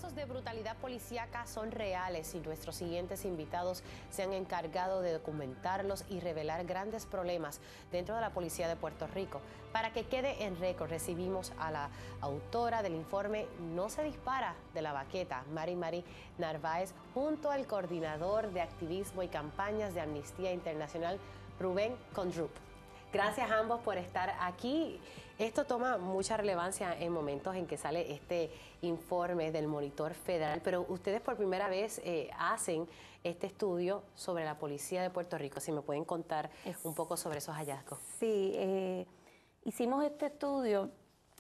casos de brutalidad policíaca son reales y nuestros siguientes invitados se han encargado de documentarlos y revelar grandes problemas dentro de la policía de Puerto Rico. Para que quede en récord, recibimos a la autora del informe No se dispara de la baqueta, Mari Narváez, junto al coordinador de activismo y campañas de Amnistía Internacional, Rubén Condrup. Gracias a ambos por estar aquí. Esto toma mucha relevancia en momentos en que sale este informe del Monitor Federal, pero ustedes por primera vez hacen este estudio sobre la policía de Puerto Rico. Si me pueden contar un poco sobre esos hallazgos. Sí, hicimos este estudio.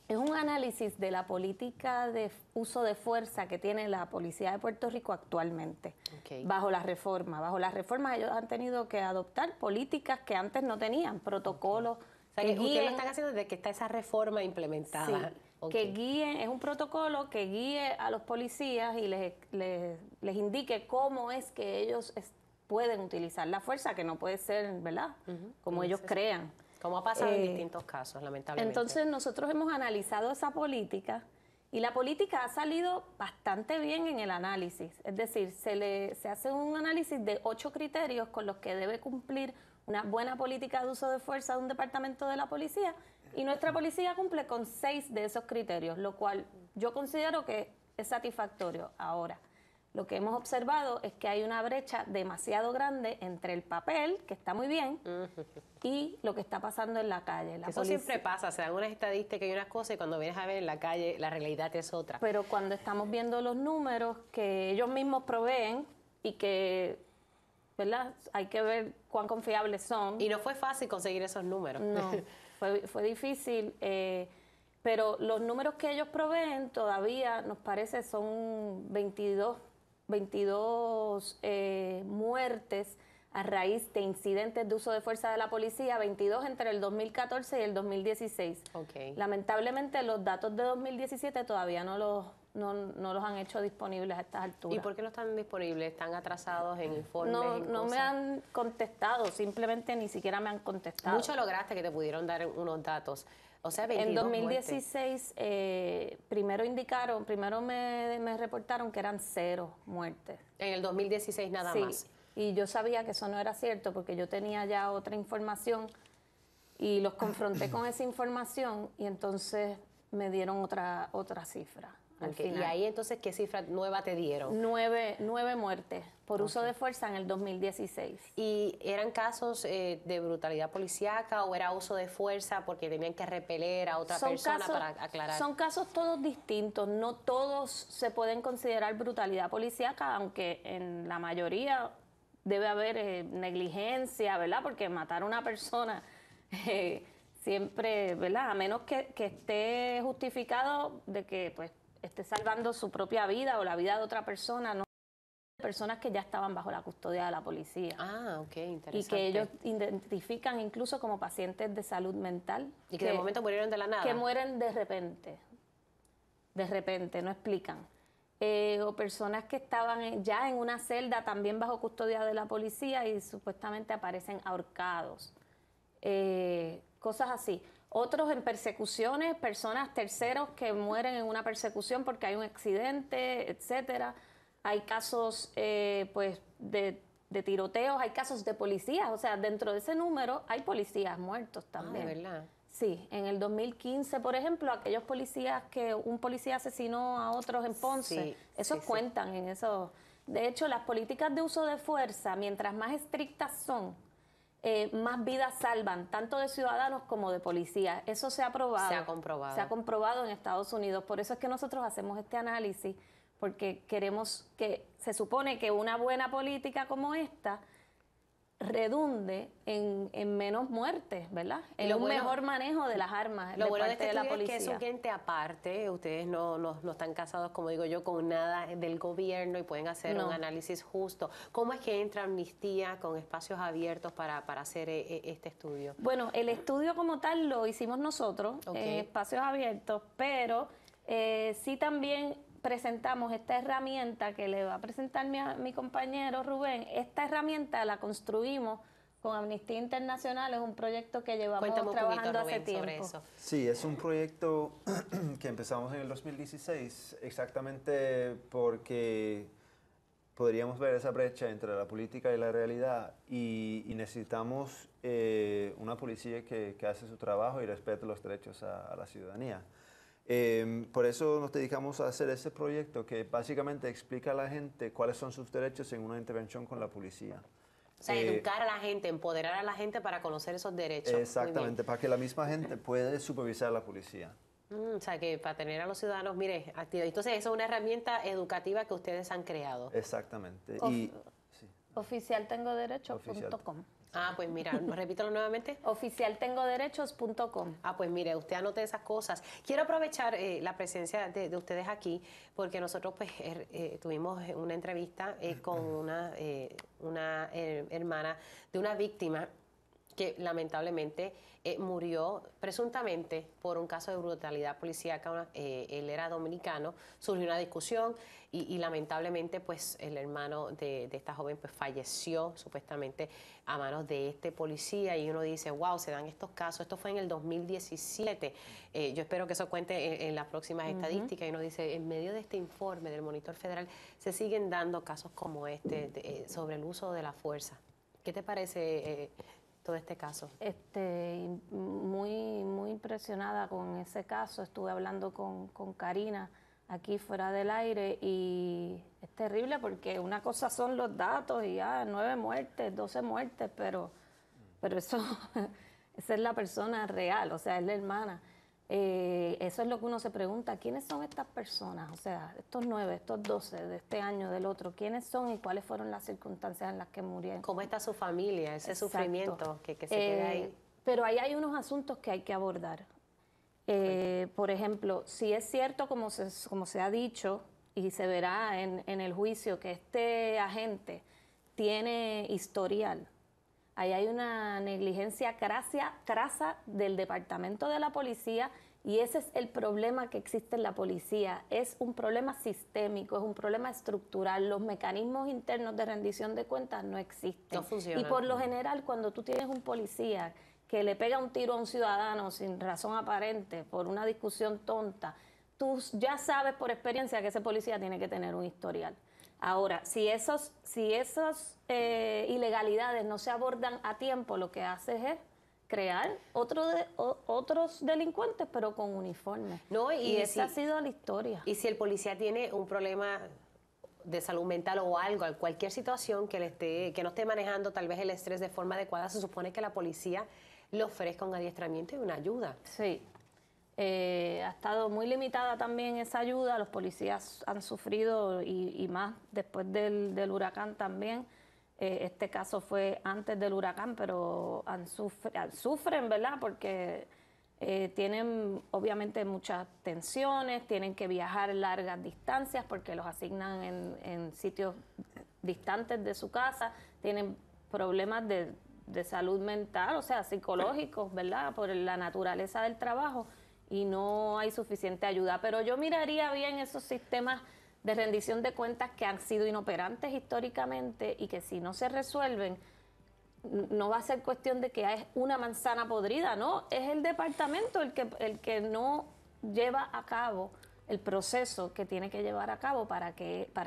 Es un análisis de la política de uso de fuerza que tiene la policía de Puerto Rico actualmente, bajo la reforma. Bajo la reforma ellos han tenido que adoptar políticas que antes no tenían, protocolos. O sea, que ustedes lo están haciendo desde que está esa reforma implementada. Sí, que guíen, es un protocolo que guíe a los policías y les indique cómo es que ellos pueden utilizar la fuerza, que no puede ser, ¿verdad?, como ellos crean. Como ha pasado en distintos casos, lamentablemente. Entonces nosotros hemos analizado esa política y la política ha salido bastante bien en el análisis. Es decir, se hace un análisis de 8 criterios con los que debe cumplir una buena política de uso de fuerza de un departamento de la policía, y nuestra policía cumple con 6 de esos criterios, lo cual yo considero que es satisfactorio. Ahora, lo que hemos observado es que hay una brecha demasiado grande entre el papel, que está muy bien, y lo que está pasando en la calle. Eso siempre pasa, se dan unas estadísticas y unas cosas, y cuando vienes a ver en la calle, la realidad es otra. Pero cuando estamos viendo los números que ellos mismos proveen y que, ¿verdad?, hay que ver cuán confiables son. Y no fue fácil conseguir esos números. No, fue difícil, pero los números que ellos proveen todavía, nos parece, son 22 muertes a raíz de incidentes de uso de fuerza de la policía, 22 entre el 2014 y el 2016. Lamentablemente los datos de 2017 todavía no los han hecho disponibles a estas alturas. ¿Y por qué no están disponibles? ¿Están atrasados en informes? No me han contestado, simplemente ni siquiera me han contestado. Mucho lograste que te pudieron dar unos datos. O sea, 22 en 2016 primero me reportaron que eran 0 muertes. En el 2016 nada más. Y yo sabía que eso no era cierto porque yo tenía ya otra información y los confronté con esa información y entonces me dieron otra cifra. Y ahí entonces, ¿qué cifra nueva te dieron? 9 muertes por uso de fuerza en el 2016. ¿Y eran casos de brutalidad policíaca o era uso de fuerza porque tenían que repeler a otra persona, para aclarar? Son casos todos distintos, no todos se pueden considerar brutalidad policíaca, aunque en la mayoría debe haber negligencia, ¿verdad? Porque matar a una persona siempre, ¿verdad? A menos que esté justificado de que pues esté salvando su propia vida o la vida de otra persona, no personas que ya estaban bajo la custodia de la policía. Ah, ok, interesante. Y que ellos identifican incluso como pacientes de salud mental. Y que de momento murieron de la nada. Que mueren de repente, no explican. O personas que estaban ya en una celda también bajo custodia de la policía y supuestamente aparecen ahorcados. Cosas así. Otros en persecuciones, personas terceros que mueren en una persecución porque hay un accidente, etcétera. Hay casos pues de tiroteos, hay casos de policías, o sea, dentro de ese número hay policías muertos también. ¿De verdad? Sí, en el 2015, por ejemplo, aquellos policías que un policía asesinó a otros en Ponce, esos cuentan en eso. De hecho, las políticas de uso de fuerza, mientras más estrictas son, más vidas salvan, tanto de ciudadanos como de policías. Eso se ha probado. Se ha comprobado. Se ha comprobado en Estados Unidos. Por eso es que nosotros hacemos este análisis, porque queremos que, se supone que una buena política como esta redunde en menos muertes, ¿verdad? En un mejor manejo de las armas de parte de la policía. Es que es un ente aparte, ustedes no están casados, como digo yo, con nada del gobierno y pueden hacer un análisis justo. ¿Cómo es que entra Amnistía con espacios abiertos para hacer este estudio? Bueno, el estudio como tal lo hicimos nosotros, en espacios abiertos, pero sí también presentamos esta herramienta que le va a presentar mi compañero Rubén. Esta herramienta la construimos con Amnistía Internacional. Es un proyecto que llevamos Cuéntame un trabajando poquito, hace Rubén, sobre tiempo. eso. Sí, es un proyecto que empezamos en el 2016, exactamente porque podríamos ver esa brecha entre la política y la realidad y necesitamos una policía que hace su trabajo y respete los derechos a la ciudadanía. Por eso nos dedicamos a hacer ese proyecto que básicamente explica a la gente cuáles son sus derechos en una intervención con la policía. O sea, educar a la gente, empoderar a la gente para conocer esos derechos. Exactamente, para que la misma gente pueda supervisar a la policía. O sea, que para tener a los ciudadanos, mire, activos. Entonces, eso es una herramienta educativa que ustedes han creado. Exactamente. Sí. Oficialtengoderechos.com. Ah, pues mira, repítelo nuevamente. Oficialtengoderechos.com. Ah, pues mire, usted anote esas cosas. Quiero aprovechar la presencia de ustedes aquí, porque nosotros pues tuvimos una entrevista con una hermana de una víctima que lamentablemente murió presuntamente por un caso de brutalidad policíaca. Él era dominicano, surgió una discusión y lamentablemente pues el hermano de esta joven pues falleció supuestamente a manos de este policía, y uno dice, wow, se dan estos casos. Esto fue en el 2017. Yo espero que eso cuente en las próximas estadísticas, y uno dice, en medio de este informe del Monitor Federal se siguen dando casos como este sobre el uso de la fuerza. ¿Qué te parece todo este caso? Muy impresionada con ese caso. Estuve hablando con Karina aquí fuera del aire y es terrible porque una cosa son los datos y 9 muertes, 12 muertes, pero eso, esa es la persona real, o sea, es la hermana. Eso es lo que uno se pregunta, ¿quiénes son estas personas? O sea, estos 9, estos 12 de este año, del otro, ¿quiénes son y cuáles fueron las circunstancias en las que murieron? ¿Cómo está su familia, ese Exacto. sufrimiento que se queda ahí? Pero ahí hay unos asuntos que hay que abordar. Por ejemplo, si es cierto, como se ha dicho y se verá en el juicio, que este agente tiene historial, ahí hay una negligencia crasa del Departamento de la Policía, y ese es el problema que existe en la policía. Es un problema sistémico, es un problema estructural. Los mecanismos internos de rendición de cuentas no existen. No funcionan. Y por lo general, cuando tú tienes un policía que le pega un tiro a un ciudadano sin razón aparente por una discusión tonta, tú ya sabes por experiencia que ese policía tiene que tener un historial. Ahora, si esas ilegalidades no se abordan a tiempo, lo que haces es crear otros delincuentes, pero con uniforme. No, y esa ha sido la historia. Y si el policía tiene un problema de salud mental o algo, cualquier situación que no esté manejando tal vez el estrés de forma adecuada, se supone que la policía le ofrezca un adiestramiento y una ayuda. Sí. Ha estado muy limitada también esa ayuda. Los policías han sufrido, y más después del huracán también. Este caso fue antes del huracán, pero sufren, ¿verdad? Porque tienen obviamente muchas tensiones, tienen que viajar largas distancias porque los asignan en sitios distantes de su casa, tienen problemas de salud mental, o sea, psicológicos, ¿verdad? Por la naturaleza del trabajo, y no hay suficiente ayuda. Pero yo miraría bien esos sistemas de rendición de cuentas que han sido inoperantes históricamente, y que si no se resuelven, no va a ser cuestión de que es una manzana podrida, no, es el departamento el que no lleva a cabo el proceso que tiene que llevar a cabo para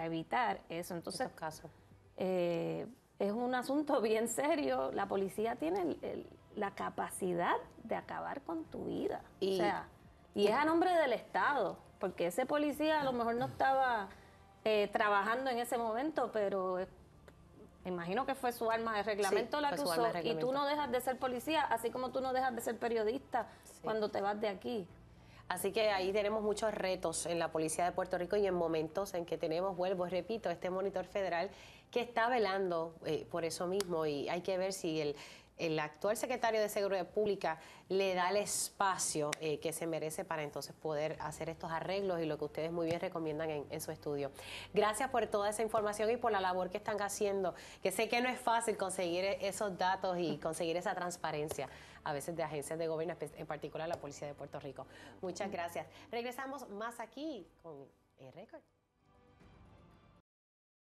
evitar eso. Entonces, Estos casos. Es un asunto bien serio. La policía tiene la capacidad de acabar con tu vida. Y es a nombre del Estado, porque ese policía a lo mejor no estaba trabajando en ese momento, pero me imagino que fue su arma de reglamento la que usó. Y tú no dejas de ser policía, así como tú no dejas de ser periodista cuando te vas de aquí. Así que ahí tenemos muchos retos en la Policía de Puerto Rico, y en momentos en que tenemos, vuelvo, repito, este monitor federal que está velando por eso mismo, y hay que ver si el actual secretario de Seguridad Pública le da el espacio que se merece para entonces poder hacer estos arreglos y lo que ustedes muy bien recomiendan en su estudio. Gracias por toda esa información y por la labor que están haciendo, que sé que no es fácil conseguir esos datos y conseguir esa transparencia a veces de agencias de gobierno, en particular la Policía de Puerto Rico. Muchas gracias. Regresamos más aquí con Record.